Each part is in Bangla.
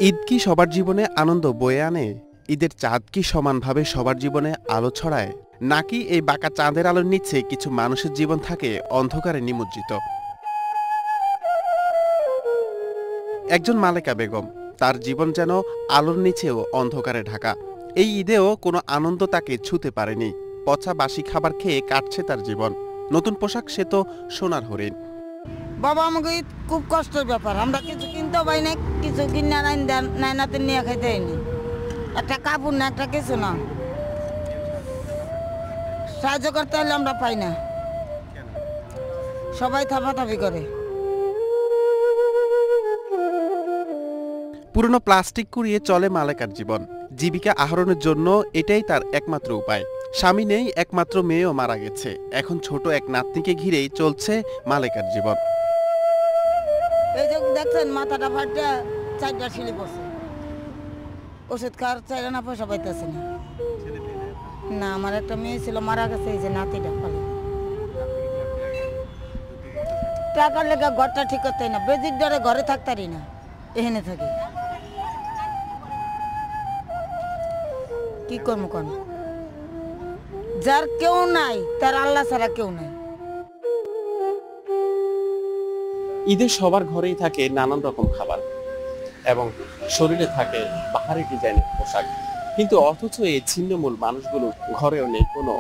ঈদ কি সবার জীবনে আনন্দ বয়ে আনে? ঈদের চাঁদ কি সমানভাবে সবার জীবনে আলো ছড়ায়, নাকি এই বাঁকা চাঁদের আলোর নিচে কিছু মানুষের জীবন থাকে অন্ধকারে নিমজ্জিত? একজন মালেকা বেগম, তার জীবন যেন আলোর নিচেও অন্ধকারে ঢাকা। এই ঈদেও কোনো আনন্দ তাকে ছুতে পারেনি। পচা বাসি খাবার খেয়ে কাটছে তার জীবন। নতুন পোশাক সে তো সোনার হরিণ। বাবা আমাকে ঈদ খুব কষ্টের ব্যাপার। আমরা কিছু কিনতে পাই না, কিছু কিনে নাইনাতে নিয়ে খাইতে হয়নি। একটা কাপড় না, একটা কিছু না, সাহায্য করতে হলে আমরা পাই না। সবাই থাপাথাপি করে। পুরনো প্লাস্টিক কুড়িয়ে চলে মালেকার জীবন। জীবিকা আহরণের জন্য এটাই তার একমাত্র উপায়। স্বামী নেই, একমাত্র মেয়েও মারা গেছে। এখন ছোট এক নাতনিকে ঘিরেই চলছে মালেকার জীবন। এই যে দেখছেন মাথাটা ফাটে 4টা শিলি পড়ছে। ওষুধ খাওয়ার চাইলে না, পয়সা পাইতেছে না। না, আমার একটা মেয়ে ছিল, মারা গেছে। এই যে নাতিটা ফলে টাকার লেগে ঘরটা ঠিক করতে না, বেজির ডরে ঘরে থাকতারি না, এখানে থাকি। কি করবো কোন? যার কেউ নাই তার আল্লাহ ছাড়া কেউ নাই। ঈদে সবার ঘরেই থাকে নানান রকম খাবার এবং শরীরে থাকে বাহারি ডিজাইনের পোশাক, কিন্তু অথচ এই ছিন্নমূল মানুষগুলো ঘরেও নেই কোনো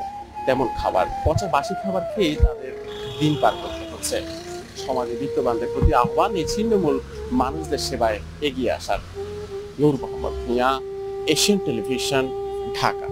তেমন খাবার। পচা বাসি খাবার খেয়ে তাদের দিন পার করতে হচ্ছে। সমাজে বিত্তবানদের প্রতি আহ্বান এই ছিন্নমূল মানুষদের সেবায় এগিয়ে আসার। নূর মোহাম্মদ মিয়া, এশিয়ান টেলিভিশন, ঢাকা।